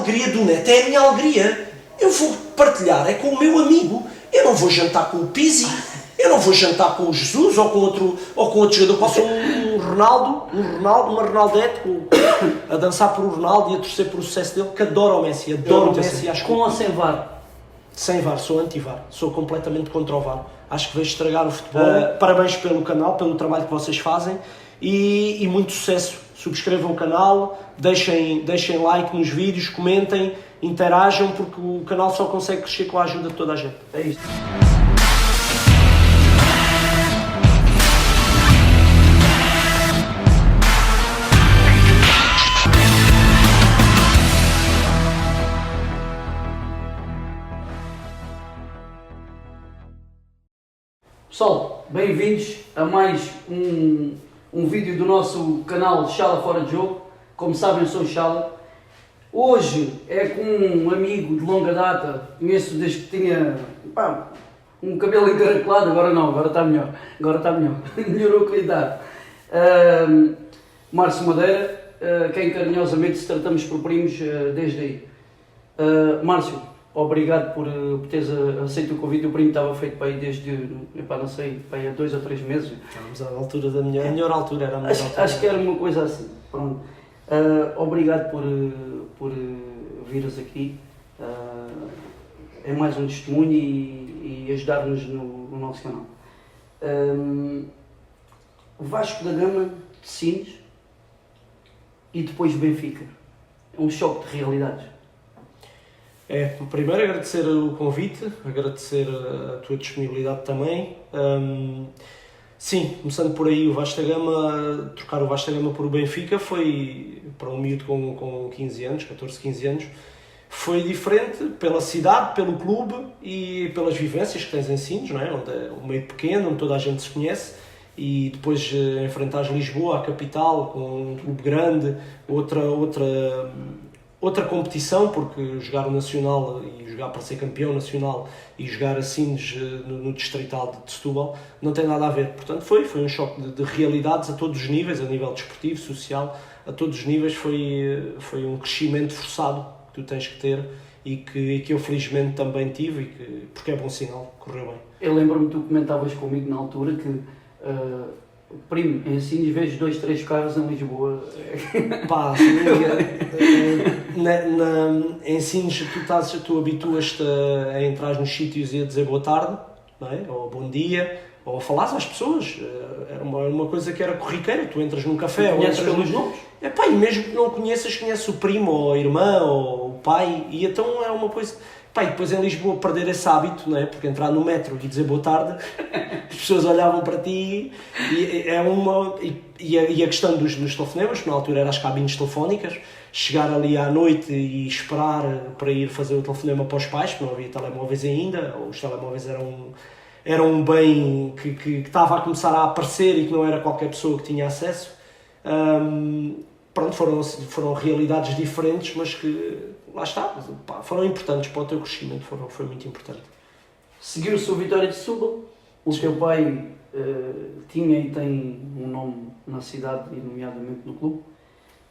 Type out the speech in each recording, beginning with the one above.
alegria do neto é a minha alegria. Eu vou partilhar, é com o meu amigo. Eu não vou jantar com o Pizzi, eu não vou jantar com o Jesus ou com outro jogador. Posso um Ronaldo, uma Ronaldete, a dançar por o Ronaldo e a torcer por o sucesso dele, que adoro o Messi, adoro o Messi. Com ou sem VAR? Sem VAR, sou anti-VAR, sou completamente contra o VAR. Acho que vejo estragar o futebol. Parabéns pelo canal, pelo trabalho que vocês fazem e muito sucesso. Subscrevam o canal, deixem like nos vídeos, comentem, interajam, porque o canal só consegue crescer com a ajuda de toda a gente. É isto. Pessoal, bem-vindos a mais um vídeo do nosso canal Chala Fora de Jogo. Como sabem, eu sou o Chala. Hoje é com um amigo de longa data, conheço desde que tinha um cabelo encaracolado, agora não, agora está melhor, melhorou a qualidade. Márcio Madeira, quem carinhosamente se tratamos por primos desde aí. Márcio, obrigado por teres aceito o convite. O primo estava feito para aí desde, não sei, para aí há 2 ou 3 meses. Estávamos à altura da melhor altura, era a melhor altura. Acho que era uma coisa assim. Pronto. Obrigado por vires aqui. É mais um testemunho e ajudar-nos no nosso canal. Vasco da Gama de Sines e depois Benfica. É um choque de realidades. Primeiro agradecer o convite, agradecer a tua disponibilidade também. Sim, começando por aí, o Vasco da Gama, trocar o Vasco da Gama por o Benfica foi, para um miúdo com 15 anos, 14, 15 anos, foi diferente pela cidade, pelo clube e pelas vivências que tens em Sines, não é? Onde é um meio pequeno, onde toda a gente se conhece, e depois enfrentares Lisboa, a capital, com um clube grande, outra competição, porque jogar o Nacional e jogar para ser campeão nacional e jogar a Sines no Distrital de Setúbal não tem nada a ver. Portanto, foi um choque de realidades a todos os níveis, a nível desportivo, social, a todos os níveis. Foi um crescimento forçado que tu tens que ter e que eu felizmente também tive, porque é bom sinal, correu bem. Eu lembro-me que tu comentavas comigo na altura que primo, em Sines vejo 2, 3 carros em Lisboa. Em Sines tu habituas-te a entrar nos sítios e a dizer boa tarde, não é? Ou bom dia, ou a falares às pessoas. Era uma coisa que era corriqueira. Tu entras num café ou conheces pelos nomes? E mesmo que não conheças o primo, ou a irmã, ou o pai, e então é uma coisa. E depois em Lisboa perder esse hábito, não é? Porque entrar no metro e dizer boa tarde, as pessoas olhavam para ti e a questão dos telefonemas, que na altura eram as cabines telefónicas, chegar ali à noite e esperar para ir fazer o telefonema para os pais, porque não havia telemóveis ainda, ou os telemóveis eram um bem que estava a começar a aparecer e que não era qualquer pessoa que tinha acesso. Pronto, foram realidades diferentes, mas que lá está, foram importantes para o teu crescimento, foi muito importante. Seguiu-se o Vitória de Setúbal. O teu pai tinha e tem um nome na cidade e nomeadamente no clube.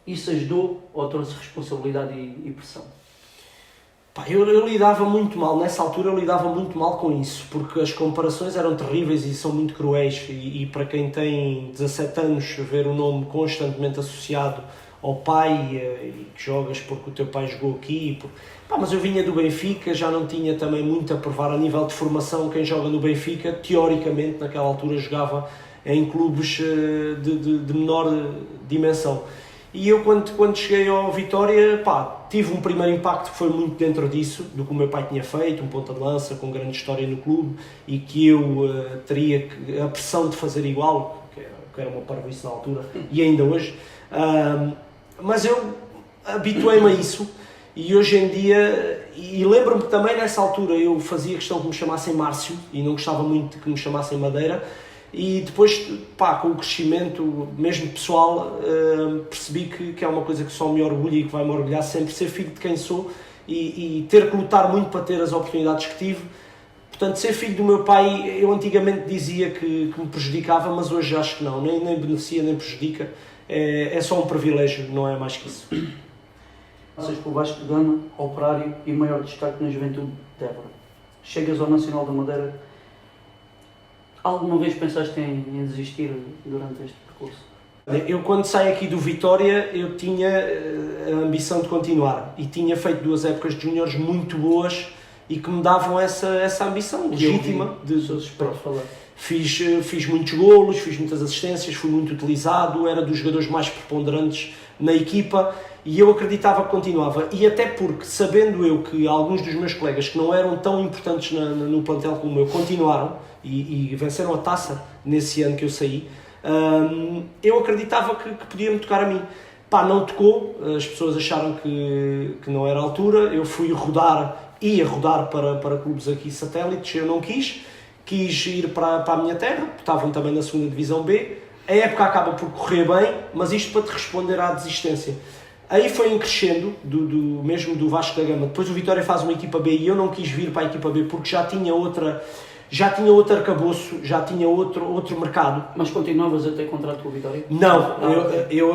Isso ajudou ou trouxe responsabilidade e pressão? Eu lidava muito mal, nessa altura eu lidava muito mal com isso, porque as comparações eram terríveis e são muito cruéis, e para quem tem 17 anos, ver o nome constantemente associado ao pai e que jogas porque o teu pai jogou aqui, mas eu vinha do Benfica, já não tinha também muito a provar a nível de formação. Quem joga no Benfica, teoricamente, naquela altura jogava em clubes de menor dimensão. E eu, quando cheguei ao Vitória, tive um primeiro impacto que foi muito dentro disso, do que o meu pai tinha feito, um ponta de lança com grande história no clube, e que eu teria a pressão de fazer igual, que era uma parvoíce na altura, e ainda hoje. Mas eu habituei-me a isso, e hoje em dia, e lembro-me que também nessa altura eu fazia questão que me chamassem Márcio, e não gostava muito que me chamassem Madeira, e depois, com o crescimento, mesmo pessoal, percebi que é uma coisa que só me orgulha e que vai me orgulhar sempre, ser filho de quem sou, e ter que lutar muito para ter as oportunidades que tive. Portanto, ser filho do meu pai, eu antigamente dizia que me prejudicava, mas hoje acho que não, nem beneficia nem prejudica. É só um privilégio, não é mais que isso. Passas por Vasco de Gama, Operário e maior destaque na Juventude de Évora. Chegas ao Nacional da Madeira. Alguma vez pensaste em desistir durante este percurso? Eu quando saio aqui do Vitória, eu tinha a ambição de continuar e tinha feito 2 épocas de júniores muito boas e que me davam essa ambição legítima de falar. Fiz muitos golos, fiz muitas assistências, fui muito utilizado, era dos jogadores mais preponderantes na equipa e eu acreditava que continuava. E até porque, sabendo eu que alguns dos meus colegas que não eram tão importantes no plantel como eu continuaram e venceram a taça nesse ano que eu saí, eu acreditava que podia-me tocar a mim. Pá, não tocou, as pessoas acharam que não era a altura, eu ia rodar para clubes aqui satélites, eu não quis ir para a minha terra, estavam também na 2ª Divisão B, a época acaba por correr bem, mas isto para te responder à desistência. Aí foi em crescendo, mesmo do Vasco da Gama, depois o Vitória faz uma equipa B e eu não quis vir para a equipa B porque já tinha outro arcabouço, já tinha outro mercado. Mas continuavas a ter contrato com o Vitória? Não,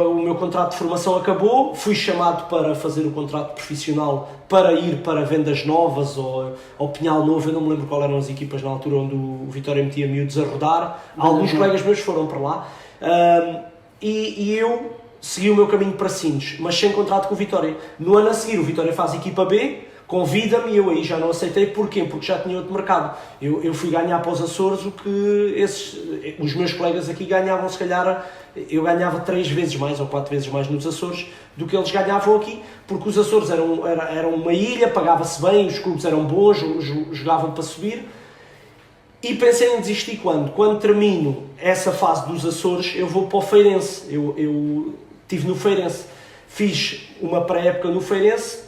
o meu contrato de formação acabou, fui chamado para fazer o contrato profissional para ir para vendas novas ou ao Pinhal Novo, eu não me lembro qual eram as equipas na altura onde o Vitória metia miúdos a rodar, alguns colegas meus foram para lá e eu segui o meu caminho para Sines, mas sem contrato com o Vitória. No ano a seguir o Vitória faz equipa B, convida-me e eu aí já não aceitei. Porquê? Porque já tinha outro mercado. Eu fui ganhar para os Açores o que os meus colegas aqui ganhavam, se calhar, eu ganhava 3 vezes mais ou 4 vezes mais nos Açores do que eles ganhavam aqui, porque os Açores eram uma ilha, pagava-se bem, os clubes eram bons, jogavam para subir. E pensei em desistir quando? Quando termino essa fase dos Açores, eu vou para o Feirense. Eu estive no Feirense, fiz uma pré-época no Feirense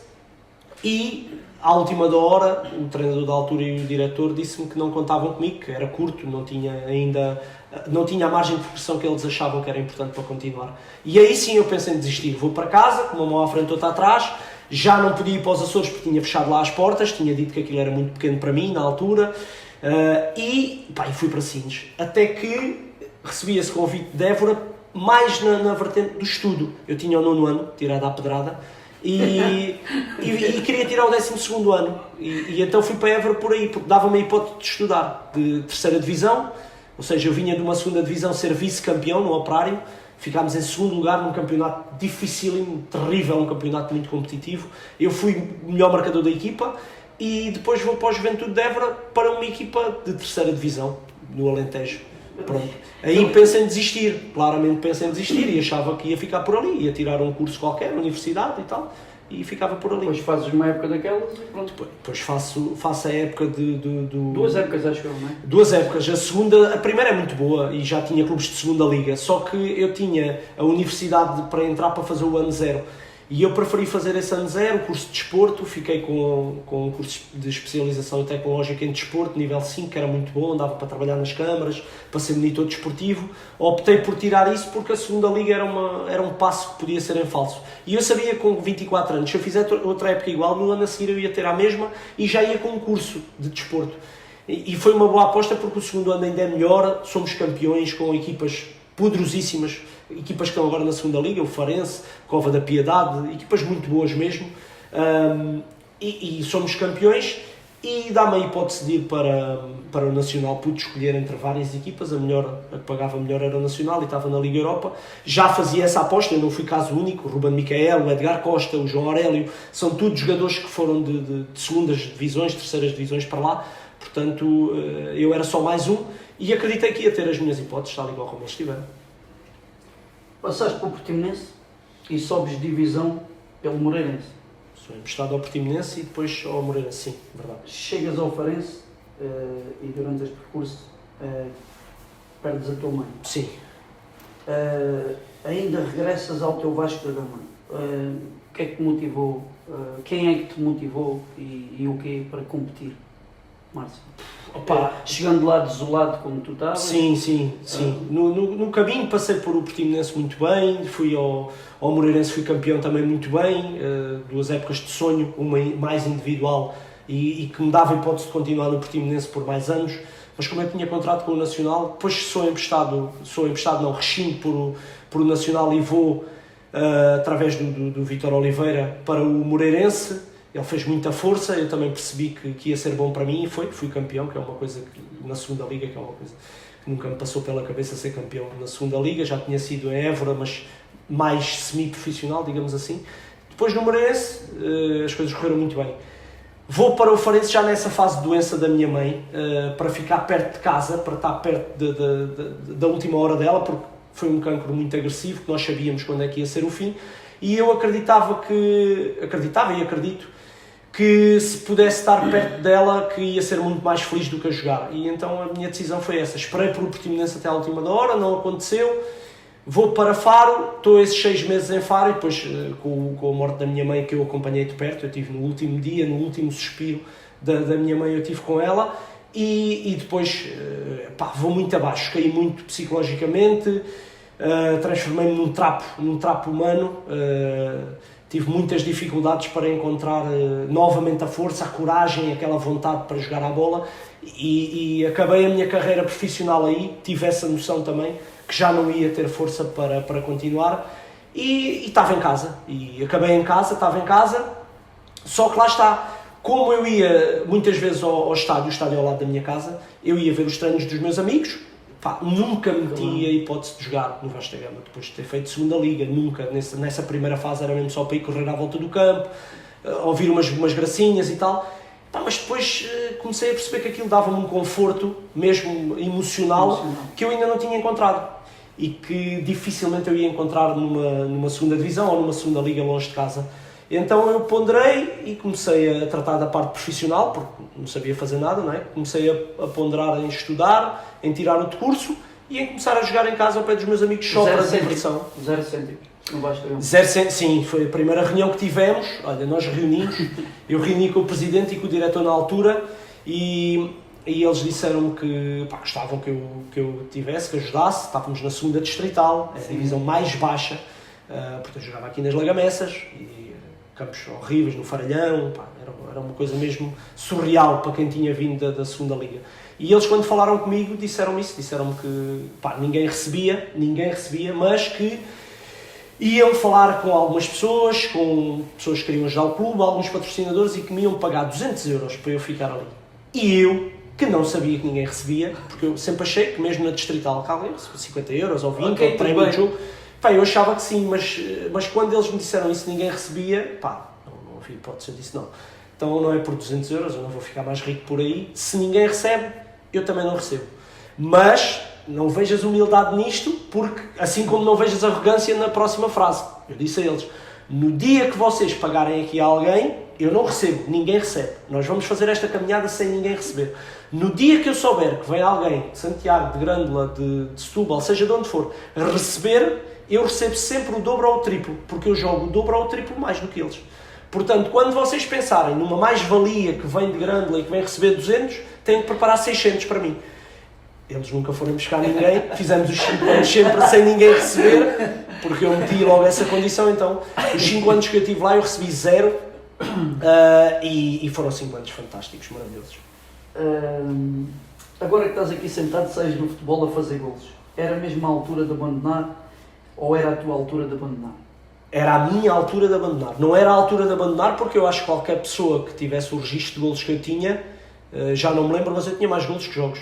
e, à última da hora, o treinador da altura e o diretor disse-me que não contavam comigo, que era curto, não tinha a margem de progressão que eles achavam que era importante para continuar. E aí sim eu pensei em desistir. Vou para casa, com uma mão à frente e outra atrás, já não podia ir para os Açores porque tinha fechado lá as portas, tinha dito que aquilo era muito pequeno para mim na altura, e fui para Sines. Até que recebi esse convite de Évora, mais na vertente do estudo. Eu tinha o 9º ano, tirado à pedrada, e queria tirar o 12º ano. E então fui para Évora por aí, porque dava-me a hipótese de estudar de 3ª Divisão, ou seja, eu vinha de uma 2ª Divisão ser vice-campeão no Operário, ficámos em 2º lugar num campeonato dificílimo, terrível, um campeonato muito competitivo. Eu fui o melhor marcador da equipa e depois vou para o Juventude de Évora para uma equipa de 3ª Divisão, no Alentejo. Pronto. Aí pensei em desistir, claramente pensei em desistir e achava que ia ficar por ali, ia tirar um curso qualquer, universidade e tal, e ficava por ali. Depois fazes uma época daquelas e pronto. Depois faço a época do... 2 épocas acho que não é? 2 épocas, a primeira é muito boa e já tinha clubes de 2ª Liga, só que eu tinha a universidade para entrar para fazer o ano 0. E eu preferi fazer esse ano 0, curso de desporto, fiquei com um curso de especialização tecnológica em desporto, nível 5, que era muito bom, dava para trabalhar nas câmaras, para ser monitor desportivo. Optei por tirar isso porque a 2ª Liga era um passo que podia ser em falso. E eu sabia com 24 anos, se eu fizer outra época igual, no ano a seguir eu ia ter a mesma e já ia com um curso de desporto. E foi uma boa aposta porque o 2º ano ainda é melhor, somos campeões com equipas poderosíssimas, equipas que estão agora na 2ª Liga, o Farense, Cova da Piedade, equipas muito boas mesmo, e somos campeões e dá-me a hipótese de ir para o Nacional. Pude escolher entre várias equipas, a que pagava melhor era o Nacional e estava na Liga Europa. Já fazia essa aposta, eu não fui caso único, o Ruben Micael, o Edgar Costa, o João Aurélio, são todos jogadores que foram de 2ª divisões, 3ª divisões para lá, portanto eu era só mais um e acreditei que ia ter as minhas hipóteses, tal igual como eles tiveram. Passaste para o Portimonense e sobes divisão pelo Moreirense. Sou emprestado ao Portimonense e depois ao Moreirense, sim, verdade. Chegas ao Farense e durante este percurso perdes a tua mãe. Sim. Ainda regressas ao teu Vasco da Gama. O que é que te motivou? Quem é que te motivou e o quê para competir, Márcio? Chegando lá desolado como tu estavas? Sim. No caminho passei por o Portimonense muito bem, fui ao Moreirense, fui campeão também muito bem, 2 épocas de sonho, uma mais individual e que me dava a hipótese de continuar no Portimonense por mais anos, mas como eu tinha contrato com o Nacional, depois rescindo por o Nacional e vou através do Vítor Oliveira para o Moreirense. Ele fez muita força, eu também percebi que ia ser bom para mim e fui campeão, que é uma coisa que, na segunda liga, que é uma coisa que nunca me passou pela cabeça ser campeão na segunda liga. Já tinha sido em Évora, mas mais semi-profissional, digamos assim. Depois no Moreirense as coisas correram muito bem. Vou para o Farense já nessa fase de doença da minha mãe, para ficar perto de casa, para estar perto da última hora dela, porque foi um cancro muito agressivo, que nós sabíamos quando é que ia ser o fim, e eu acreditava e acredito que se pudesse estar perto dela, que ia ser muito mais feliz do que a jogar. E então a minha decisão foi essa. Esperei por o Portimonense até à última hora, não aconteceu. Vou para Faro, estou esses 6 meses em Faro e depois com a morte da minha mãe, que eu acompanhei de perto, eu estive no último dia, no último suspiro da minha mãe, eu estive com ela e depois vou muito abaixo, caí muito psicologicamente, transformei-me num trapo humano, tive muitas dificuldades para encontrar novamente a força, a coragem, aquela vontade para jogar à bola e acabei a minha carreira profissional aí, tive essa noção também, que já não ia ter força para continuar e estava em casa, e acabei em casa, só que lá está, como eu ia muitas vezes ao estádio, o estádio ao lado da minha casa, eu ia ver os treinos dos meus amigos, nunca meti a hipótese de jogar no Vasta Gama, depois de ter feito segunda liga, nunca, nessa primeira fase era mesmo só para ir correr à volta do campo, ouvir umas gracinhas e tal. Mas depois comecei a perceber que aquilo dava-me um conforto, mesmo emocional, que eu ainda não tinha encontrado. E que dificilmente eu ia encontrar numa segunda divisão ou numa segunda liga longe de casa. Então eu ponderei e comecei a tratar da parte profissional, porque não sabia fazer nada, não é? Comecei a ponderar em estudar, em tirar o curso e em começar a jogar em casa ao pé dos meus amigos só para diversão. 0 cêntimos. Não basta eu. 0 cêntimos, sim, foi a primeira reunião que tivemos. Olha, nós reunimos, eu reuni com o presidente e com o diretor na altura e eles disseram-me que gostavam que eu tivesse, que ajudasse. Estávamos na segunda distrital, a divisão mais baixa, porque eu jogava aqui nas Lagamessas e campos horríveis no Faralhão, era uma coisa mesmo surreal para quem tinha vindo da segunda liga. E eles, quando falaram comigo, disseram-me isso, disseram-me que ninguém recebia, mas que iam falar com algumas pessoas, com pessoas que queriam ajudar o clube, alguns patrocinadores, e que me iam pagar 200 euros para eu ficar ali. E eu, que não sabia que ninguém recebia, porque eu sempre achei que mesmo na distrital, eu recebia 50 euros ou 20, ou prémio de jogo, eu achava que sim, mas quando eles me disseram isso ninguém recebia, não havia hipótese, eu disse não. Então não é por 200 euros, eu não vou ficar mais rico por aí, se ninguém recebe, eu também não recebo. Mas não vejas humildade nisto, porque assim como não vejas arrogância na próxima frase. Eu disse a eles, no dia que vocês pagarem aqui a alguém, eu não recebo, ninguém recebe. Nós vamos fazer esta caminhada sem ninguém receber. No dia que eu souber que vem alguém de Santiago, de Grândola, de Setúbal, seja de onde for, receber, eu recebo sempre o dobro ou o triplo, porque eu jogo o dobro ou o triplo mais do que eles. Portanto, quando vocês pensarem numa mais-valia que vem de Grândola e que vem receber 200, têm que preparar 600 para mim. Eles nunca foram buscar ninguém, fizemos os 5 anos sempre sem ninguém receber, porque eu meti logo essa condição, então os 5 anos que eu estive lá eu recebi 0 e foram 5 anos fantásticos, maravilhosos. Agora que estás aqui sentado, sais no futebol a fazer golos, era mesmo a altura de abandonar ou era a tua altura de abandonar? Era a minha altura de abandonar, não era a altura de abandonar porque eu acho que qualquer pessoa que tivesse o registro de golos que eu tinha, já não me lembro, mas eu tinha mais golos que jogos.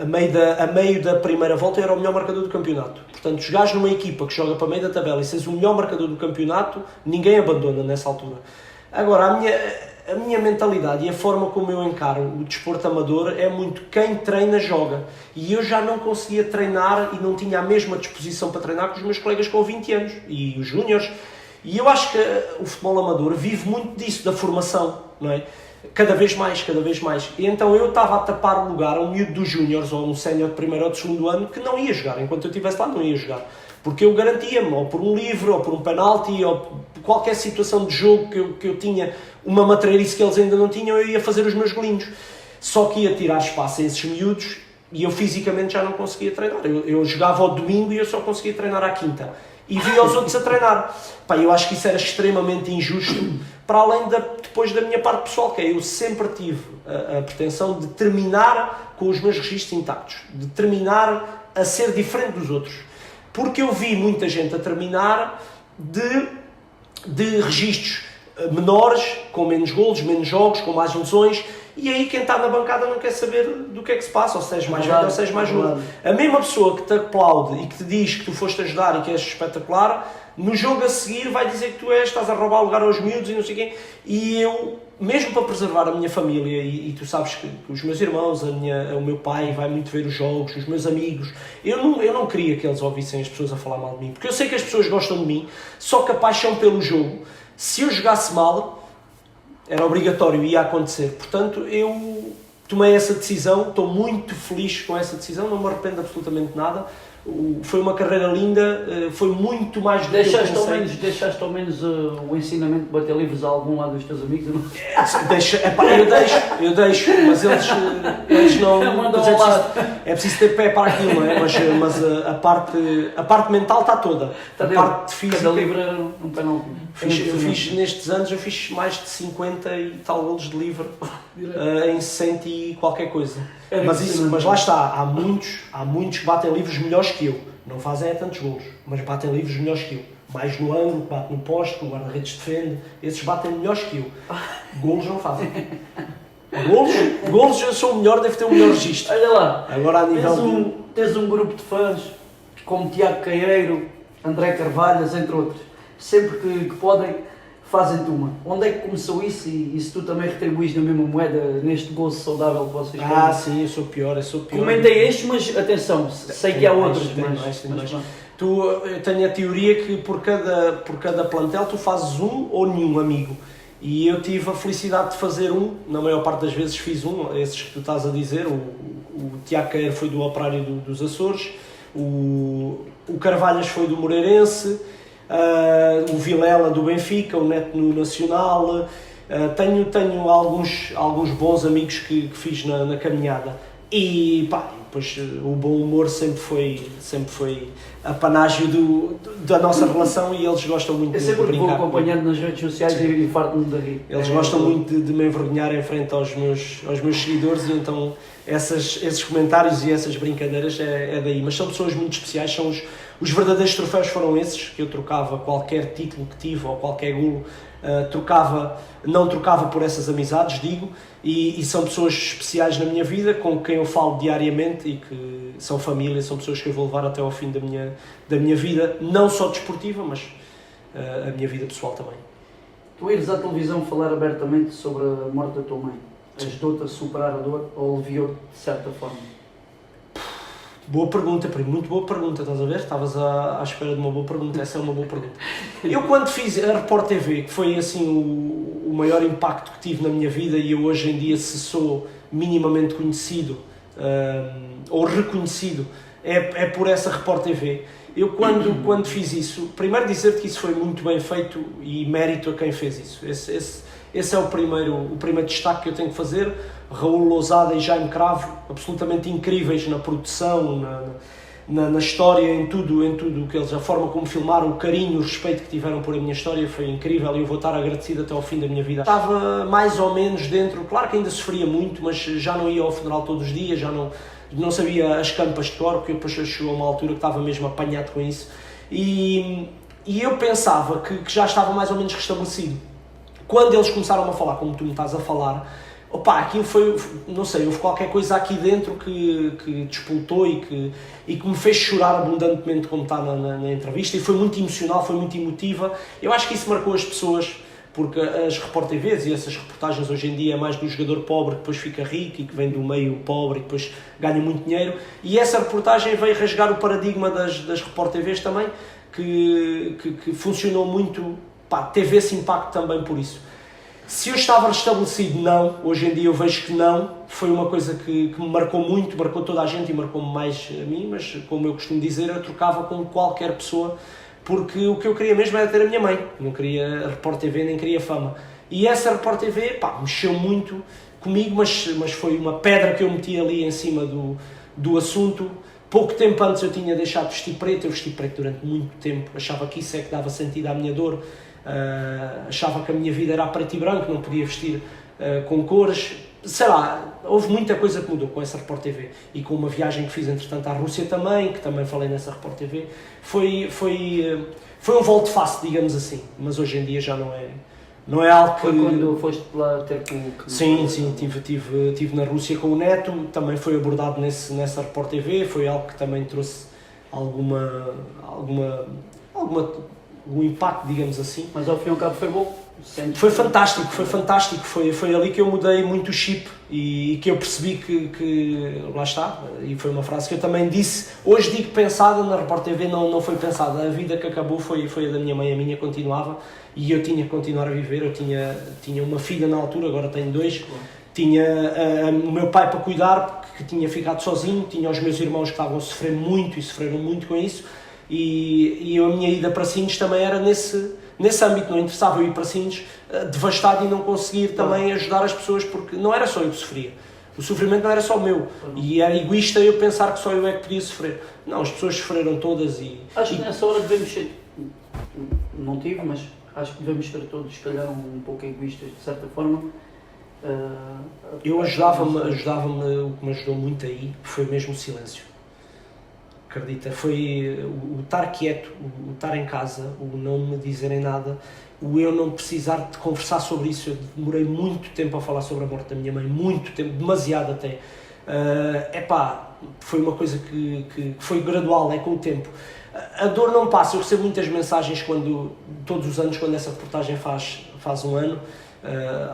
A meio da primeira volta eu era o melhor marcador do campeonato. Portanto, jogares numa equipa que joga para meio da tabela e seres o melhor marcador do campeonato, ninguém abandona nessa altura. Agora, a minha mentalidade e a forma como eu encaro o desporto amador é muito quem treina joga. E eu já não conseguia treinar e não tinha a mesma disposição para treinar que os meus colegas com 20 anos e os júniores. E eu acho que o futebol amador vive muito disso, da formação, não é? Cada vez mais. E então eu estava a tapar o lugar a um miúdo dos júniores ou um sénior de primeiro ou de segundo ano que não ia jogar. Enquanto eu estivesse lá, não ia jogar. Porque eu garantia-me, ou por um livre, ou por um penalti, ou por qualquer situação de jogo que eu tinha, uma matreirice que eles ainda não tinham, eu ia fazer os meus golinhos. Só que ia tirar espaço a esses miúdos e eu fisicamente já não conseguia treinar. Eu jogava ao domingo e eu só conseguia treinar à quinta. E via os outros a treinar. Eu acho que isso era extremamente injusto, para além depois da minha parte pessoal, que é eu sempre tive a pretensão de terminar com os meus registros intactos, de terminar a ser diferente dos outros. porque eu vi muita gente a terminar de registros menores, com menos golos, menos jogos, com mais lesões, e aí quem está na bancada não quer saber do que é que se passa, ou se és mais velho ou se és mais novo. A mesma pessoa que te aplaude e que te diz que tu foste ajudar e que és espetacular, no jogo a seguir vai dizer que tu estás a roubar o lugar aos miúdos e não sei o quê. E eu, mesmo para preservar a minha família, e tu sabes que os meus irmãos, o meu pai vai muito ver os jogos, os meus amigos, eu não queria que eles ouvissem as pessoas a falar mal de mim, porque eu sei que as pessoas gostam de mim, só que a paixão pelo jogo, se eu jogasse mal, era obrigatório, ia acontecer. Portanto, eu tomei essa decisão, estou muito feliz com essa decisão, não me arrependo absolutamente nada. Foi uma carreira linda, foi muito mais do que eu pensei. Deixaste ao menos o ensinamento de bater livros a algum lado dos teus amigos? Não? Eu deixo, mas eles não... É preciso ter pé para aquilo, não é? Mas a parte mental está toda. A parte física... Cada livro era um penal. Nestes anos eu fiz mais de 50 e tal golos de livre em 60 e qualquer coisa. Mas lá está, há muitos que batem livros melhores que eu. Não fazem tantos golos, mas batem livros melhores que eu. Mais no ângulo, bate no poste, o guarda-redes defende, esses batem melhores que eu. Golos não fazem. Golos eu sou o melhor, devo ter o melhor registro. Olha lá, agora a nível tens um grupo de fãs como Tiago Caieiro, André Carvalhas, entre outros. Sempre que podem, fazem-te uma. Onde é que começou isso e se tu também retribuís na mesma moeda neste gozo saudável que vocês têm? Sim, eu sou pior. Comentei este, mas atenção, sei que há outros. Eu tenho a teoria que por cada plantel tu fazes um ou nenhum amigo. E eu tive a felicidade de fazer um, na maior parte das vezes fiz um, esses que tu estás a dizer, o Tiago Caeiro foi do Operário dos Açores, o Carvalhas foi do Moreirense, o Vilela do Benfica, o Neto no Nacional. Tenho alguns bons amigos que fiz na caminhada. E depois o bom humor sempre foi a panágio da nossa relação e eles gostam muito de brincar. Eu sempre vou acompanhando nas redes sociais e farto-me de rir. Eles gostam muito de me envergonhar em frente aos meus seguidores e então esses comentários e essas brincadeiras é daí. Mas são pessoas muito especiais, são os verdadeiros troféus foram esses, que eu trocava qualquer título que tive ou qualquer golo, não trocava por essas amizades, digo, e são pessoas especiais na minha vida, com quem eu falo diariamente e que são família, são pessoas que eu vou levar até ao fim da minha vida, não só desportiva, mas a minha vida pessoal também. Tu ires à televisão falar abertamente sobre a morte da tua mãe, ajudou-te a superar a dor ou aliviou-te de certa forma? Boa pergunta, primo, muito boa pergunta, estás a ver? Estavas à espera de uma boa pergunta, essa é uma boa pergunta. Eu quando fiz a Report TV, que foi assim o maior impacto que tive na minha vida e eu hoje em dia se sou minimamente conhecido ou reconhecido, é por essa Report TV. Eu quando fiz isso, primeiro dizer-te que isso foi muito bem feito e mérito a quem fez isso. Esse é o primeiro destaque que eu tenho que fazer. Raul Lousada e Jaime Cravo, absolutamente incríveis na produção, na história, em tudo o que eles, a forma como filmaram, o carinho, o respeito que tiveram por a minha história foi incrível e eu vou estar agradecido até ao fim da minha vida. Estava mais ou menos dentro, claro que ainda sofria muito, mas já não ia ao funeral todos os dias, já não sabia as campas de cor, porque depois chegou a uma altura que estava mesmo apanhado com isso e eu pensava que já estava mais ou menos restabelecido. Quando eles começaram a falar como tu me estás a falar, aquilo foi, não sei, houve qualquer coisa aqui dentro que despoltou e que me fez chorar abundantemente como está na entrevista e foi muito emocional, foi muito emotiva. Eu acho que isso marcou as pessoas, porque as Report TVs e essas reportagens hoje em dia é mais do jogador pobre que depois fica rico e que vem do meio pobre e depois ganha muito dinheiro, e essa reportagem veio rasgar o paradigma das Report TVs também, que funcionou muito, teve esse impacto também por isso. Se eu estava restabelecido, não. Hoje em dia eu vejo que não. Foi uma coisa que me marcou muito, marcou toda a gente e marcou-me mais a mim, mas como eu costumo dizer, eu trocava com qualquer pessoa, porque o que eu queria mesmo era ter a minha mãe. Não queria Report TV, nem queria fama. E essa Report TV, mexeu muito comigo, mas foi uma pedra que eu meti ali em cima do assunto. Pouco tempo antes eu tinha deixado de vestir preto, eu vesti preto durante muito tempo, achava que isso é que dava sentido à minha dor. Achava que a minha vida era a preto e branco, não podia vestir com cores. sei lá, houve muita coisa que mudou com essa Report TV e com uma viagem que fiz entretanto à Rússia também, que também falei nessa Report TV, foi um volte-face, digamos assim, mas hoje em dia já não é algo que... Foi quando foste lá ter com... Sim, estive na Rússia com o Neto, também foi abordado nessa Report TV, foi algo que também trouxe algum impacto, digamos assim. Mas ao fim e ao cabo foi bom? Foi fantástico, foi ali que eu mudei muito o chip e que eu percebi que lá está, e foi uma frase que eu também disse, hoje digo pensada, na Report TV não foi pensada, a vida que acabou foi a da minha mãe, a minha continuava e eu tinha que continuar a viver, eu tinha uma filha na altura, agora tenho 2, tinha o meu pai para cuidar, que tinha ficado sozinho, tinha os meus irmãos que estavam a sofrer muito e sofreram muito com isso, e a minha ida para Sines também era nesse âmbito, não interessava eu ir para Sines devastado e não conseguir também ajudar as pessoas, porque não era só eu que sofria, o sofrimento não era só meu, e era egoísta eu pensar que só eu é que podia sofrer, não, as pessoas sofreram todas Acho que nessa hora devemos ser, não tive, mas acho que devemos ser todos, se calhar, um pouco egoístas, de certa forma. Eu ajudava-me, o que me ajudou muito aí foi mesmo o silêncio. Acredita, foi o estar quieto, o estar em casa, o não me dizerem nada, o eu não precisar de conversar sobre isso. Eu demorei muito tempo a falar sobre a morte da minha mãe, muito tempo, demasiado até. Foi uma coisa que foi gradual, com o tempo. A dor não passa, eu recebo muitas mensagens todos os anos, quando essa reportagem faz um ano,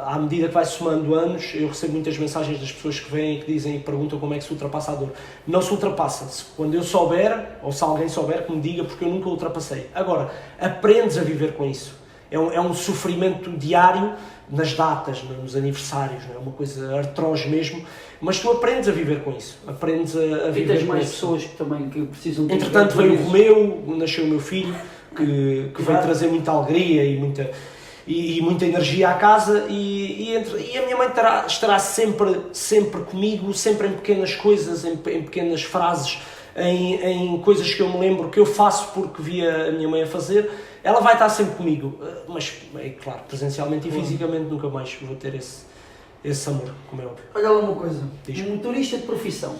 à medida que vai somando anos, eu recebo muitas mensagens das pessoas que vêm e que dizem e perguntam como é que se ultrapassa a dor. Não se ultrapassa. Quando eu souber, ou se alguém souber, que me diga, porque eu nunca ultrapassei. Agora, aprendes a viver com isso. É um sofrimento diário, nas datas, nos aniversários, não é uma coisa atroz mesmo, mas tu aprendes a viver com isso. Aprendes a viver tens com mais isso. Pessoas que também que precisam de... Entretanto veio o Romeu, nasceu o meu filho, que veio trazer muita alegria e muita energia à casa e a minha mãe estará sempre comigo, sempre em pequenas coisas, em pequenas frases, em coisas que eu me lembro que eu faço porque via a minha mãe a fazer. Ela vai estar sempre comigo, mas é claro, presencialmente e fisicamente nunca mais vou ter esse amor, como é óbvio. Olha lá uma coisa, motorista de profissão,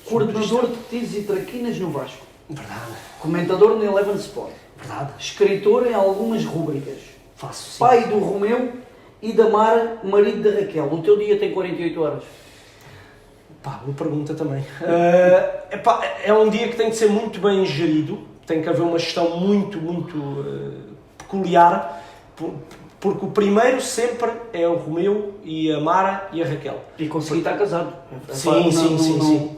coordenador de petizes e traquinas no Vasco, Verdade. Comentador no Eleven Sport, Verdade. Escritor em algumas rubricas, Faço, sim. Pai do Romeu e da Mara, marido da Raquel. O teu dia tem 48 horas. Boa pergunta também. É um dia que tem que ser muito bem gerido, tem que haver uma gestão muito peculiar, porque o primeiro sempre é o Romeu e a Mara e a Raquel. E conseguir estar casado. Sim.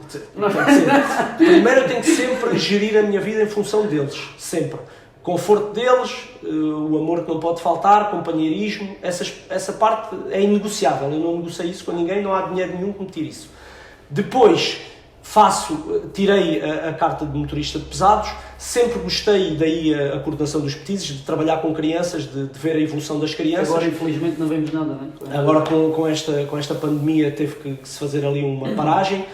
Primeiro eu tenho que sempre gerir a minha vida em função deles, sempre. Conforto deles, o amor que não pode faltar, companheirismo, essa parte é inegociável, eu não negocio isso com ninguém, não há dinheiro nenhum que me tire isso. Depois tirei a carta de motorista de pesados, sempre gostei, daí a coordenação dos petizes, de trabalhar com crianças, de ver a evolução das crianças. Agora infelizmente não vemos nada, não é? Agora com esta pandemia teve que se fazer ali uma paragem.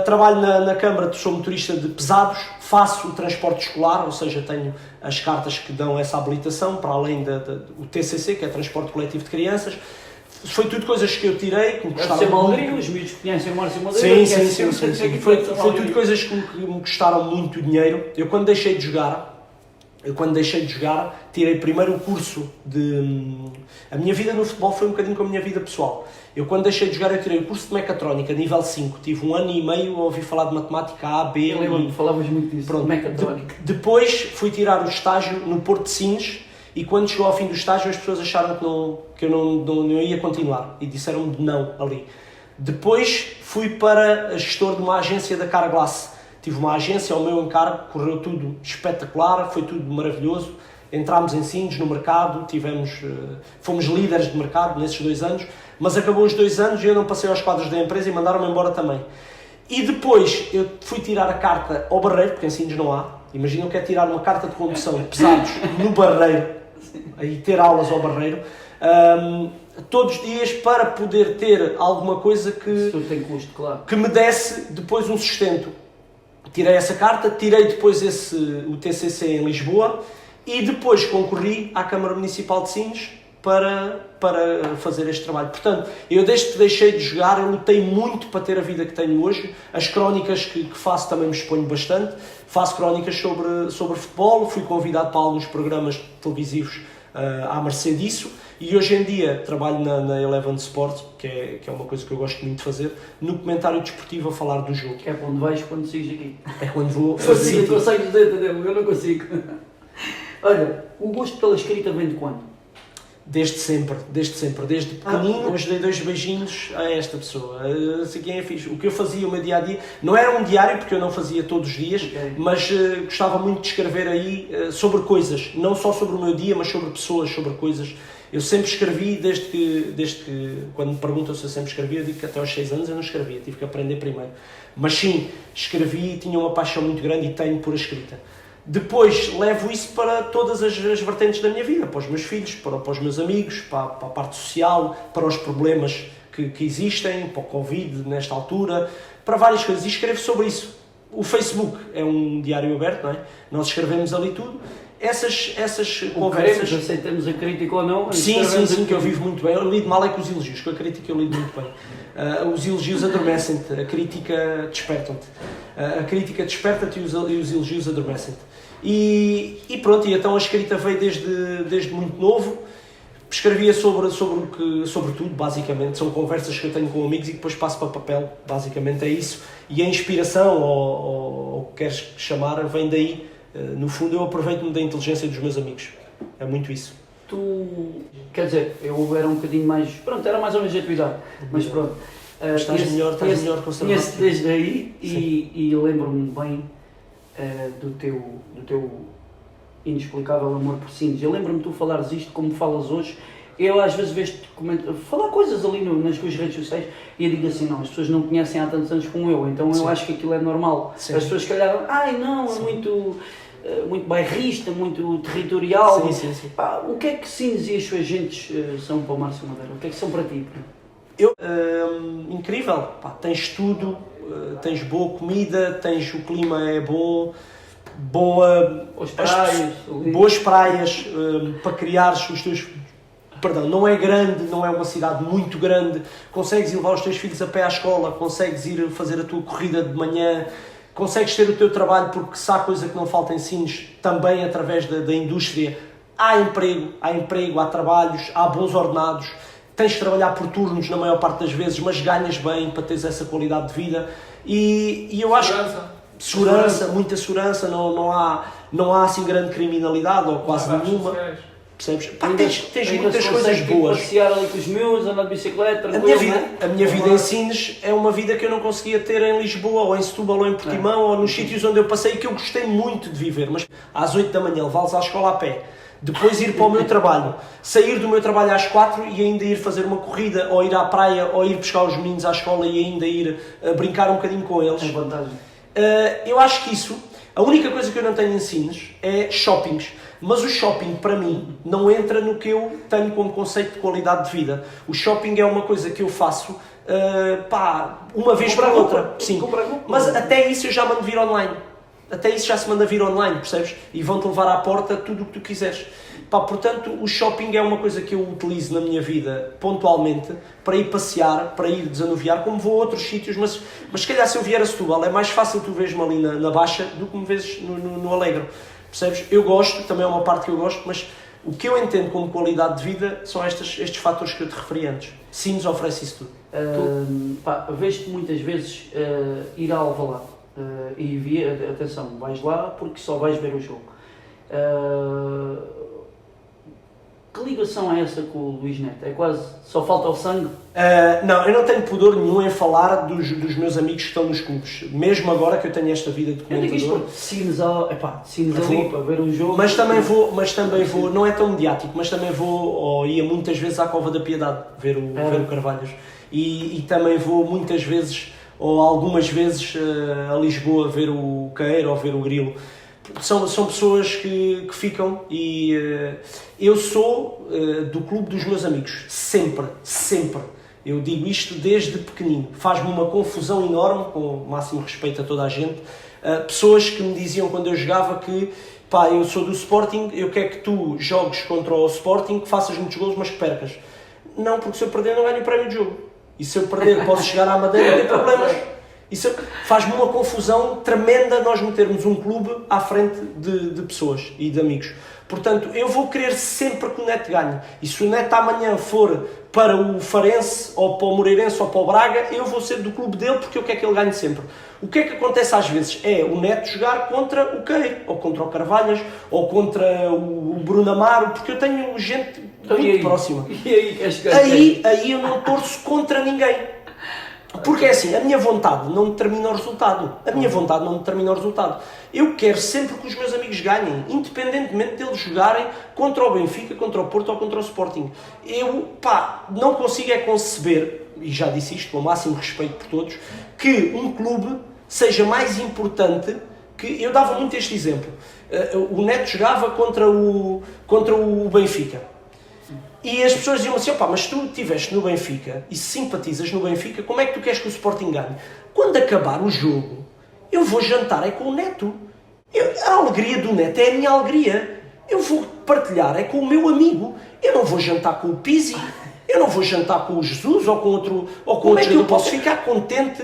Trabalho na Câmara, sou motorista de pesados, faço o transporte escolar, ou seja, tenho as cartas que dão essa habilitação, para além do TCC, que é Transporte Coletivo de Crianças. Foi tudo coisas que eu tirei, que me custaram muito. Alegria, os miúdos que conhecem o Márcio Madeira. Sim. Foi tudo coisas que me custaram muito dinheiro. Eu quando deixei de jogar, tirei primeiro o curso a minha vida no futebol foi um bocadinho com a minha vida pessoal. Eu quando deixei de jogar, eu tirei o curso de mecatrónica, nível 5. Tive 1 ano e meio a ouvir falar de matemática A, B... Eu lembro-me, falavas muito disso, pronto. Mecatrónica. Depois fui tirar o estágio no Porto de Sines, e quando chegou ao fim do estágio as pessoas acharam que eu não ia continuar, e disseram-me não ali. Depois fui para gestor de uma agência da Carglass. Tive uma agência ao meu encargo, correu tudo espetacular, foi tudo maravilhoso. Entrámos em Sines no mercado, fomos líderes de mercado nesses 2 anos, mas acabou os 2 anos e eu não passei aos quadros da empresa e mandaram-me embora também. E depois eu fui tirar a carta ao Barreiro, porque em Sines não há. Imaginam que é tirar uma carta de condução de pesados no Barreiro, aí ter aulas ao Barreiro, todos os dias, para poder ter alguma coisa tem custo, claro, que me desse depois um sustento. Tirei essa carta, tirei depois o TCC em Lisboa e depois concorri à Câmara Municipal de Sines para fazer este trabalho. Portanto, eu desde que deixei de jogar, eu lutei muito para ter a vida que tenho hoje. As crónicas que faço também me exponho bastante. Faço crónicas sobre futebol, fui convidado para alguns programas televisivos à mercê disso. E hoje em dia trabalho na Eleven Sports, que é uma coisa que eu gosto muito de fazer, no comentário desportivo a falar do jogo. É para onde vais quando saís daqui. É quando vou fazer. Eu consigo dizer, entendeu? Eu não consigo. Olha, o gosto pela escrita vem de quando? Desde sempre, desde pequenino. Hoje dei 2 beijinhos a esta pessoa. Assim, quem é fixe. O que eu fazia, o meu dia-a-dia, não era um diário, porque eu não fazia todos os dias, okay, mas gostava muito de escrever aí sobre coisas, não só sobre o meu dia, mas sobre pessoas, sobre coisas. Eu sempre escrevi, desde que quando me perguntam se eu sempre escrevi, eu digo que até aos 6 anos eu não escrevia, tive que aprender primeiro. Mas sim, escrevi, tinha uma paixão muito grande e tenho por a escrita. Depois levo isso para todas as vertentes da minha vida, para os meus filhos, para os meus amigos, para a parte social, para os problemas que existem, para o Covid nesta altura, para várias coisas, e escrevo sobre isso. O Facebook é um diário aberto, não é? Nós escrevemos ali tudo. Essas conversas... aceitamos a crítica ou não? Sim, que eu vivo muito bem. Eu lido mal é com os elogios, com a crítica eu lido muito bem. Os elogios adormecem-te, a crítica despertam-te. A crítica desperta-te e os elogios adormecem-te. E pronto, e então a escrita veio desde muito novo. Escrevia sobre tudo, basicamente. São conversas que eu tenho com amigos e depois passo para papel, basicamente é isso. E a inspiração, ou o que queres chamar, vem daí. No fundo, eu aproveito-me da inteligência dos meus amigos. É muito isso. Quer dizer, eu era um bocadinho mais... Pronto, era mais ou menos a tua idade, mas pronto. Estás melhor conservado. Conheço desde aí e lembro-me bem do teu inexplicável amor por sinos. Eu lembro-me de tu falares isto como falas hoje. Eu às vezes vejo-te falar coisas ali nas tuas redes sociais e eu digo assim, não, as pessoas não me conhecem há tantos anos como eu, então eu acho que aquilo é normal. Sim. As pessoas se calhar, é muito bairrista, muito territorial. Sim. Pá, o que é que Sines e as suas gentes são para o Márcio Madeira? O que é que são para ti? Incrível, pá, tens tudo, tens boa comida, o clima é bom, boas praias para criares os teus... Perdão, não é grande, não é uma cidade muito grande, consegues ir levar os teus filhos a pé à escola, consegues ir fazer a tua corrida de manhã, consegues ter o teu trabalho, porque se há coisa que não falta em Sines, também através da indústria, há emprego, há trabalhos, há bons ordenados, tens de trabalhar por turnos na maior parte das vezes, mas ganhas bem para teres essa qualidade de vida e eu acho segurança, muita segurança, não há assim grande criminalidade ou quase nenhuma. Percebes? Pá, tens muitas coisas boas. Passear ali com os meus, andar de bicicleta, a minha vida em Sines é uma vida que eu não conseguia ter em Lisboa, ou em Setúbal, ou em Portimão, ou nos sítios onde eu passei e que eu gostei muito de viver. Mas às 8 da manhã levá-los à escola a pé, depois ir para o meu trabalho, sair do meu trabalho às 4 e ainda ir fazer uma corrida, ou ir à praia, ou ir buscar os meninos à escola e ainda ir brincar um bocadinho com eles. É vantagem. Eu acho que isso, a única coisa que eu não tenho em Sines é shoppings. Mas o shopping, para mim, não entra no que eu tenho como conceito de qualidade de vida. O shopping é uma coisa que eu faço, uma vez para outra. Sim. Mas até isso eu já mando vir online. Até isso já se manda vir online, percebes? E vão-te levar à porta tudo o que tu quiseres. Portanto, o shopping é uma coisa que eu utilizo na minha vida, pontualmente, para ir passear, para ir desanuviar, como vou a outros sítios, mas se calhar se eu vier a Setúbal, é mais fácil tu veres-me ali na Baixa do que me vezes no Alegre. Percebes? Eu gosto, também é uma parte que eu gosto, mas o que eu entendo como qualidade de vida são estes fatores que eu te referi antes. Sines oferece isso tudo. Vejo-te muitas vezes ir a Alvalade atenção, vais lá porque só vais ver o jogo. Que ligação é essa com o Luís Neto? É quase, só falta o sangue? Não, eu não tenho pudor nenhum em falar dos meus amigos que estão nos clubes. Mesmo agora que eu tenho esta vida de comentador. Eu digo isto porque Sines ali para ver um jogo. Mas também vou, não é tão mediático, mas também ou ia muitas vezes à Cova da Piedade ver o Carvalhos. E também vou muitas vezes, ou algumas vezes, a Lisboa ver o Caeiro ou ver o Grilo. São pessoas que ficam e eu sou do clube dos meus amigos, sempre. Eu digo isto desde pequenino. Faz-me uma confusão enorme, com o máximo respeito a toda a gente, pessoas que me diziam quando eu jogava que pá, eu sou do Sporting, eu quero que tu jogues contra o Sporting, que faças muitos golos, mas que percas. Não, porque se eu perder não ganho o prémio de jogo. E se eu perder posso chegar à Madeira e ter problemas. Isso faz-me uma confusão tremenda nós metermos um clube à frente de pessoas e de amigos. Portanto, eu vou querer sempre que o Neto ganhe. E se o Neto amanhã for para o Farense, ou para o Moreirense, ou para o Braga, eu vou ser do clube dele porque eu quero que ele ganhe sempre. O que é que acontece às vezes? É o Neto jogar contra o Queiro, ou contra o Carvalhas, ou contra o Bruno Amaro, porque eu tenho gente muito próxima. Aí eu não torço contra ninguém. Porque é assim, a minha vontade não determina o resultado. Eu quero sempre que os meus amigos ganhem, independentemente deles jogarem contra o Benfica, contra o Porto ou contra o Sporting. Eu, não consigo conceber, e já disse isto com o máximo respeito por todos, que um clube seja mais importante que... Eu dava muito este exemplo. O Neto jogava contra o Benfica. E as pessoas diziam assim, mas tu estiveste no Benfica e simpatizas no Benfica, como é que tu queres que o Sporting ganhe? Quando acabar o jogo, eu vou jantar com o Neto. A alegria do Neto é a minha alegria. Eu vou partilhar com o meu amigo. Eu não vou jantar com o Pizzi, eu não vou jantar com o Jesus ou com outro jogador. Eu posso ficar contente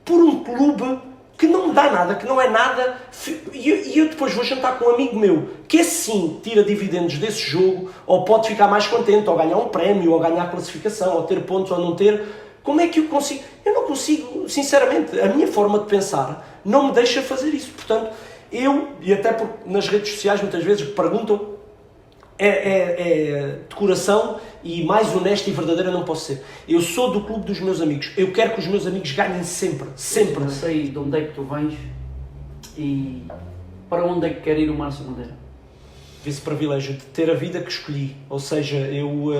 por um clube que não me dá nada, que não é nada, e eu depois vou jantar com um amigo meu, que assim tira dividendos desse jogo, ou pode ficar mais contente, ou ganhar um prémio, ou ganhar classificação, ou ter pontos, ou não ter. Como é que eu consigo? Eu não consigo, sinceramente, a minha forma de pensar não me deixa fazer isso. Portanto, e até porque nas redes sociais muitas vezes perguntam, de coração e mais honesto e verdadeiro eu não posso ser. Eu sou do clube dos meus amigos. Eu quero que os meus amigos ganhem sempre. Sempre. Eu sei de onde é que tu vens e para onde é que quer ir o Márcio Madeira. Esse privilégio de ter a vida que escolhi. Ou seja, eu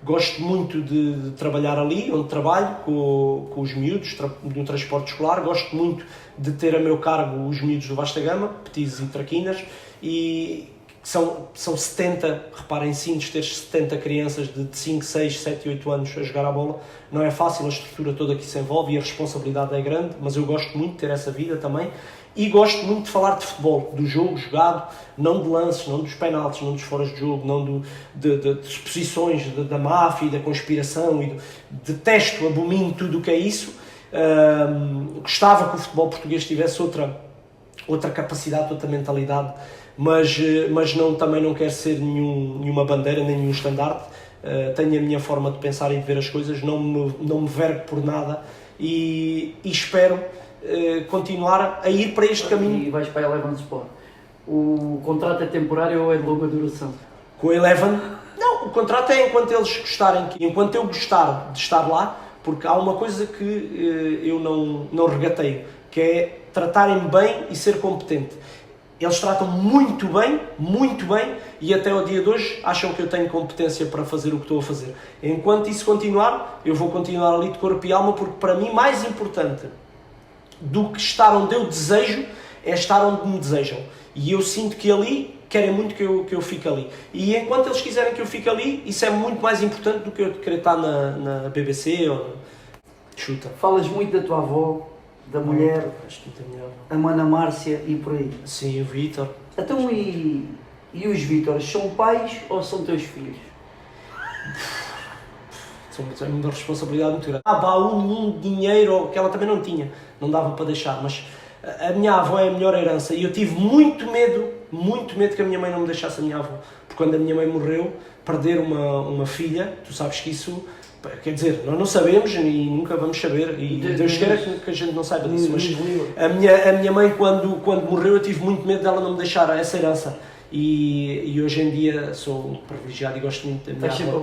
gosto muito de trabalhar ali, onde trabalho, com os miúdos, no transporte escolar. Gosto muito de ter a meu cargo os miúdos do Vasta Gama, Petizes e Traquinas, e são 70, reparem, simples ter 70 crianças de 5, 6, 7 e 8 anos a jogar a bola. Não é fácil, a estrutura toda que se envolve e a responsabilidade é grande, mas eu gosto muito de ter essa vida também. E gosto muito de falar de futebol, do jogo jogado, não de lances, não dos penaltis, não dos foras de jogo, não de exposições da máfia e da conspiração. Detesto, abomino tudo o que é isso. Gostava que o futebol português tivesse outra capacidade, outra mentalidade, mas também não quero ser nenhuma bandeira, nem nenhum estandarte. Tenho a minha forma de pensar e de ver as coisas, não me vergo por nada e espero continuar a ir para este caminho. E vais para a Eleven Sport. O contrato é temporário ou é de longa duração? Com a Eleven, não, o contrato é enquanto eles gostarem, enquanto eu gostar de estar lá, porque há uma coisa que eu não regateio, que é tratarem-me bem e ser competente. Eles tratam muito bem, e até ao dia de hoje acham que eu tenho competência para fazer o que estou a fazer. Enquanto isso continuar, eu vou continuar ali de corpo e alma, porque para mim mais importante do que estar onde eu desejo é estar onde me desejam. E eu sinto que ali querem muito que eu fique ali. E enquanto eles quiserem que eu fique ali, isso é muito mais importante do que eu querer estar na BBC ou chuta. Falas muito da tua avó, da mulher, a Mana Márcia e por aí. Sim, o Vítor. Então e os Vítores, são pais ou são teus filhos? É uma responsabilidade muito grande. Baú, dinheiro, que ela também não tinha, não dava para deixar, mas a minha avó é a melhor herança e eu tive muito medo que a minha mãe não me deixasse a minha avó, porque quando a minha mãe morreu, perder uma filha, tu sabes que isso, quer dizer, nós não sabemos e nunca vamos saber, e Deus queira que a gente não saiba disso, mas a minha mãe quando morreu eu tive muito medo dela não me deixar essa herança. E hoje em dia sou privilegiado e gosto muito da minha avó.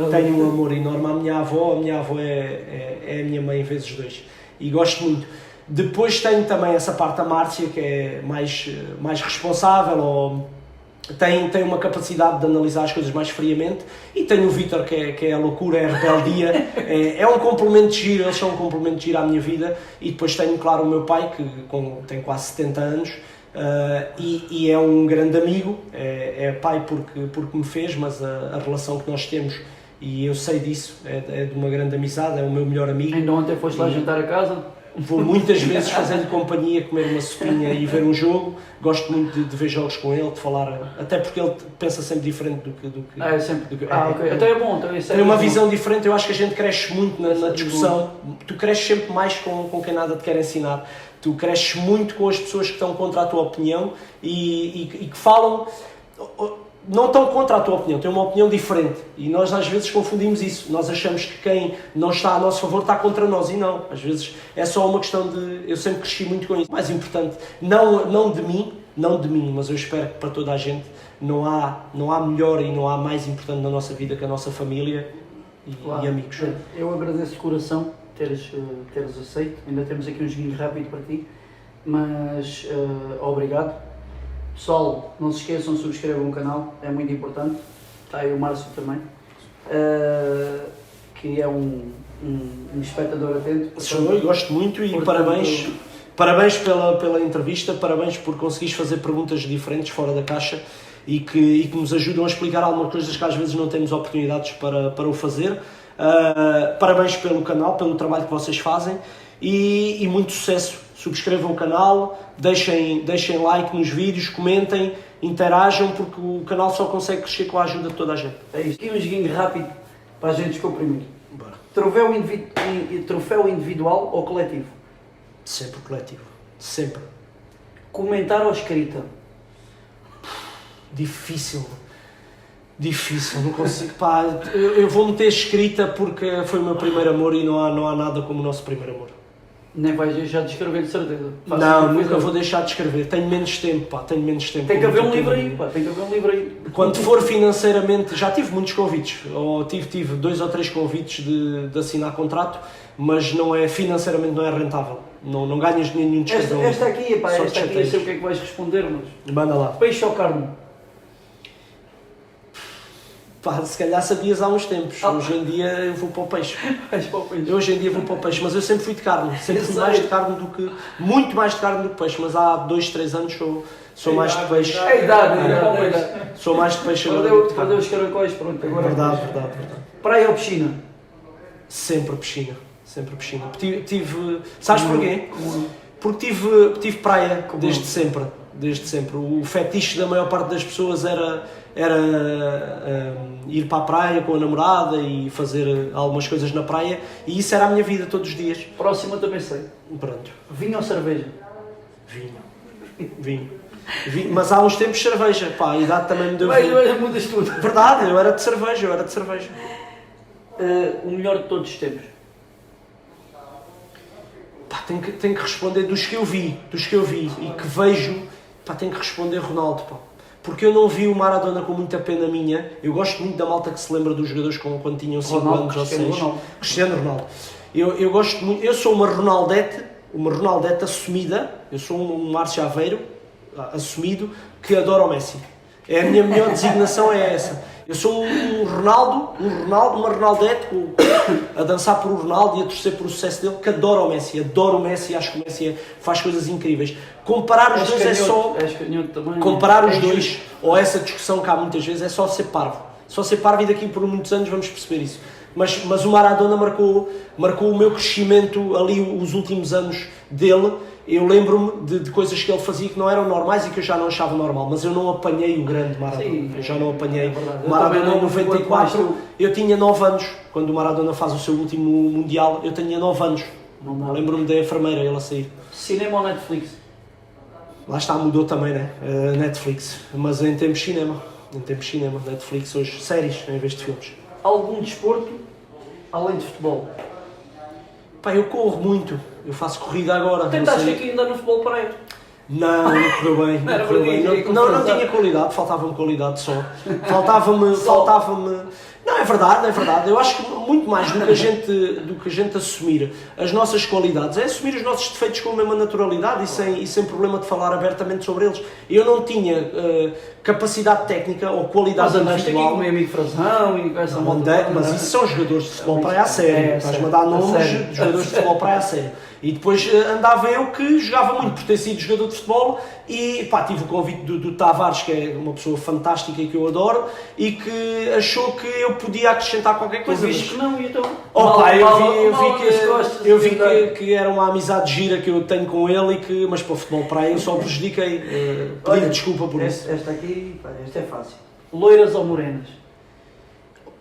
Tenho um amor enorme à minha avó. A minha avó é a minha mãe vezes 2 e gosto muito. Depois tenho também essa parte da Márcia, que é mais responsável, ou tem uma capacidade de analisar as coisas mais friamente, e tenho o Vítor, que é a loucura, é a rebeldia, é um complemento de giro, eles são um complemento de giro à minha vida. E depois tenho, claro, o meu pai, que tem quase 70 anos, e é um grande amigo, é pai porque me fez, mas a relação que nós temos, e eu sei disso, é de uma grande amizade, é o meu melhor amigo. Ainda ontem foste lá jantar a casa? Vou muitas vezes fazer-lhe companhia, comer uma sopinha e ver um jogo. Gosto muito de ver jogos com ele, de falar, até porque ele pensa sempre diferente do que... É sempre. Ok. Então é bom. Então tem uma visão diferente. Eu acho que a gente cresce muito na discussão. Tu cresces sempre mais com quem nada te quer ensinar. Tu cresces muito com as pessoas que estão contra a tua opinião e que falam... Não estão contra a tua opinião, têm uma opinião diferente. E nós às vezes confundimos isso. Nós achamos que quem não está a nosso favor está contra nós. E não. Às vezes é só uma questão de... Eu sempre cresci muito com isso. O mais importante, não de mim, mas eu espero que para toda a gente não há melhor e não há mais importante na nossa vida que a nossa família e amigos. Eu agradeço de coração teres aceito. Ainda temos aqui um joguinho rápido para ti. Mas obrigado. Pessoal, não se esqueçam de subscrever o canal, é muito importante. Está aí o Márcio também, que é um espectador atento. Eu gosto muito e parabéns pela entrevista, parabéns por conseguires fazer perguntas diferentes, fora da caixa e que nos ajudam a explicar algumas coisas que às vezes não temos oportunidades para o fazer. Parabéns pelo canal, pelo trabalho que vocês fazem e muito sucesso. Subscrevam o canal, deixem like nos vídeos, comentem, interajam, porque o canal só consegue crescer com a ajuda de toda a gente. É isto. E um joguinho rápido para a gente descomprimir. Bora. Troféu individual ou coletivo? Sempre coletivo. Sempre. Comentar ou escrita? Difícil, não consigo. Pá, eu vou meter escrita porque foi o meu primeiro amor e não há nada como o nosso primeiro amor. Nem vais deixar de escrever, de certeza. Nunca vou deixar de escrever. Tenho menos tempo. Tem que haver um livro aí, Quando for financeiramente, já tive muitos convites. Tive 2 ou 3 convites de assinar contrato, mas financeiramente não é rentável. Não ganhas dinheiro nenhum de escrever. Esta aqui, eu sei o que é que vais responder, mas... Manda lá. Peixe ou carne? Pá, se calhar sabias há uns tempos. Hoje em dia eu vou para o peixe. Hoje em dia vou para o peixe, mas eu sempre fui de carne. Sempre fui mais de carne do que... Muito mais de carne do que peixe, mas há 2, 3 anos sou mais de peixe. É idade. Sou mais de peixe agora. Perdeu os caracóis, pronto. Agora verdade. Praia ou piscina? Sempre piscina. Sabes porquê? Porque tive praia desde sempre. O fetiche da maior parte das pessoas era ir para a praia com a namorada e fazer algumas coisas na praia, e isso era a minha vida todos os dias. Próxima também sei. Pronto. Vinho ou cerveja? Vinho. Mas há uns tempos cerveja. Pá, a idade também me deu vinho. Mas mudas tudo. Verdade, eu era de cerveja. O melhor de todos os tempos? Pá, tenho que responder dos que eu vi e que vejo. Pá, tenho que responder Ronaldo, pá. Porque eu não vi o Maradona com muita pena minha. Eu gosto muito da malta que se lembra dos jogadores quando tinham 5 anos ou 6. Cristiano Ronaldo. Eu gosto muito. Eu sou uma Ronaldete assumida. Eu sou um Márcio Aveiro assumido que adora o Messi. A minha melhor designação é essa. Eu sou uma Ronaldete a dançar por o Ronaldo e a torcer por o sucesso dele, que adora o Messi. Adoro o Messi, acho que o Messi faz coisas incríveis. Comparar os dois é só... Comparar os dois, ou essa discussão que há muitas vezes, é só ser parvo. Só ser parvo, e daqui por muitos anos vamos perceber isso. Mas o Maradona marcou o meu crescimento ali, os últimos anos dele. Eu lembro-me de coisas que ele fazia que não eram normais e que eu já não achava normal, mas eu não apanhei o grande Maradona. Sim, eu já não apanhei. O Maradona em 94, eu tinha 9 anos, quando o Maradona faz o seu último Mundial, eu tinha 9 anos. Lembro-me da enfermeira, ele a sair. Cinema ou Netflix? Lá está, mudou também, né? Netflix, mas em tempos cinema. Netflix hoje, séries em vez de filmes. Algum desporto além de futebol? Pá, eu corro muito. Eu faço corrida agora. Tentaste aqui ainda no futebol para Não correu bem. Não tinha qualidade, faltava-me qualidade só. Faltava-me. Não, é verdade. Eu acho que muito mais do que a gente assumir as nossas qualidades, é assumir os nossos defeitos com a mesma naturalidade e sem problema de falar abertamente sobre eles. Eu não tinha capacidade técnica ou qualidade individual. Mas andaste aqui com o meu amigo Frazão e com essa moda. Mas isso são jogadores de futebol praia a sério. Estás-me a dar nomes de jogadores de futebol praia a sério. E depois andava eu que jogava muito por ter sido jogador de futebol e pá, tive o convite do Tavares, que é uma pessoa fantástica e que eu adoro, e que achou que eu podia podia acrescentar qualquer coisa. Viste que não, e então... Opa, eu vi que era uma amizade gira que eu tenho com ele, mas para o futebol praia eu só prejudiquei. Pedi desculpa por isso. Esta aqui, esta é fácil. Loiras ou morenas?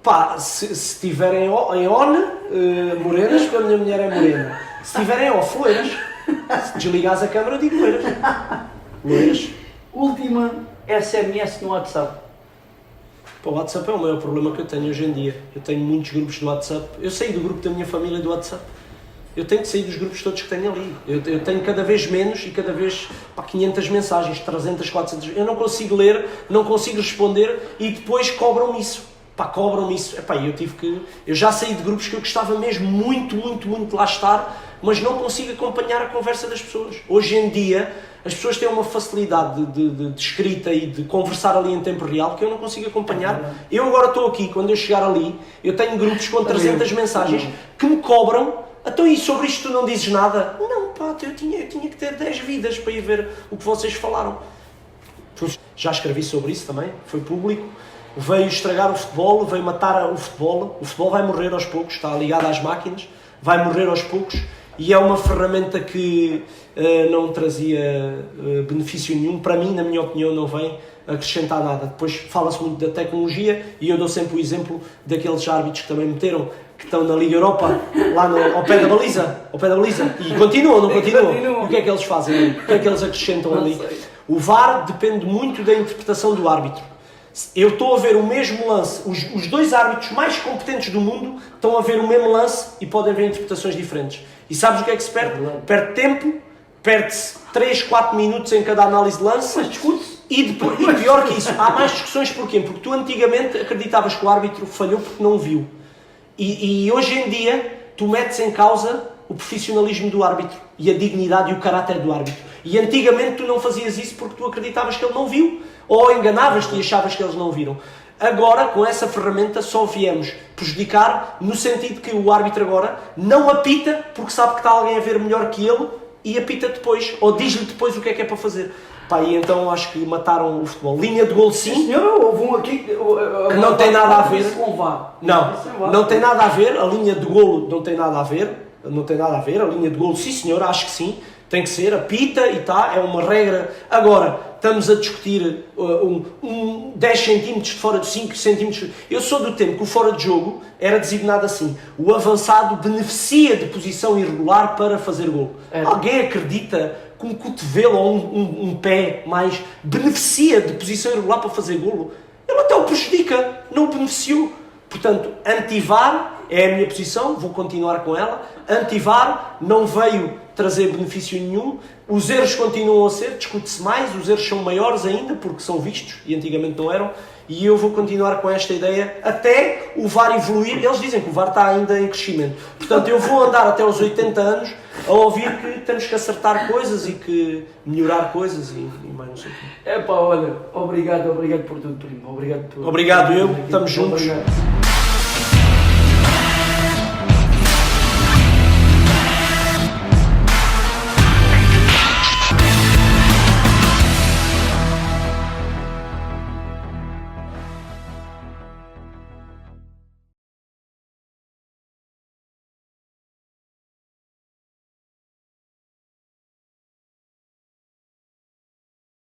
Pá, se estiverem em on, morenas, porque a minha mulher é morena. Se estiverem off, loiras. Se desligares a câmera, eu digo loiras. Loiras. Última SMS no WhatsApp. Pá, o WhatsApp é o maior problema que eu tenho hoje em dia. Eu tenho muitos grupos do WhatsApp. Eu saí do grupo da minha família do WhatsApp. Eu tenho que sair dos grupos todos que tenho ali. Eu tenho cada vez menos e cada vez 500 mensagens, 300, 400. Eu não consigo ler, não consigo responder e depois cobram-me isso. Cobram-me isso. Eu já saí de grupos que eu gostava mesmo muito de lá estar, mas não consigo acompanhar a conversa das pessoas. Hoje em dia, as pessoas têm uma facilidade de escrita e de conversar ali em tempo real que eu não consigo acompanhar. Eu agora estou aqui, quando eu chegar ali, eu tenho grupos com 300 mensagens que me cobram. Então, e sobre isto tu não dizes nada? Não, eu tinha que ter 10 vidas para ir ver o que vocês falaram. Já escrevi sobre isso também, foi público. Veio estragar o futebol, veio matar o futebol. O futebol vai morrer aos poucos, está ligado às máquinas, vai morrer aos poucos e é uma ferramenta que não trazia benefício nenhum. Para mim, na minha opinião, não vem acrescentar nada. Depois fala-se muito da tecnologia e eu dou sempre o exemplo daqueles árbitros que também meteram, que estão na Liga Europa, lá ao pé da baliza, e continuam, não continuam? E o que é que eles fazem ali? O que é que eles acrescentam ali? O VAR depende muito da interpretação do árbitro. Eu estou a ver o mesmo lance, os dois árbitros mais competentes do mundo estão a ver o mesmo lance e podem ver interpretações diferentes. E sabes o que é que se perde? Perde tempo, perde-se 3, 4 minutos em cada análise de lance. Mas discute-se. E pior que isso, há mais discussões. Porquê? Porque tu antigamente acreditavas que o árbitro falhou porque não viu. E hoje em dia tu metes em causa o profissionalismo do árbitro e a dignidade e o caráter do árbitro. E antigamente tu não fazias isso porque tu acreditavas que ele não viu ou enganavas-te e achavas que eles não viram. Agora, com essa ferramenta, só viemos prejudicar no sentido que o árbitro agora não apita porque sabe que está alguém a ver melhor que ele e apita depois, ou diz-lhe depois o que é para fazer. E então acho que mataram o futebol. Linha de golo sim. Senhor, houve um aqui que não tem nada a ver. Não tem nada a ver. A linha de golo não tem nada a ver. Não tem nada a ver. A linha de golo, sim senhor, acho que sim. Tem que ser, apita e tá, é uma regra. Agora, estamos a discutir 10 centímetros de fora de 5 centímetros. Eu sou do tempo que o fora de jogo era designado assim. O avançado beneficia de posição irregular para fazer golo. Alguém acredita que um cotovelo ou um pé mais beneficia de posição irregular para fazer golo? Ele até o prejudica, não o beneficiou. Portanto, anti-VAR é a minha posição, vou continuar com ela. Anti-VAR não veio trazer benefício nenhum. Os erros continuam a ser, discute-se mais, os erros são maiores ainda porque são vistos e antigamente não eram. E eu vou continuar com esta ideia até o VAR evoluir. Eles dizem que o VAR está ainda em crescimento. Portanto, eu vou andar até aos 80 anos a ouvir que temos que acertar coisas e que melhorar coisas e mais não sei o quê. Olha, obrigado por tudo, primo. Obrigado eu, estamos juntos. Obrigado.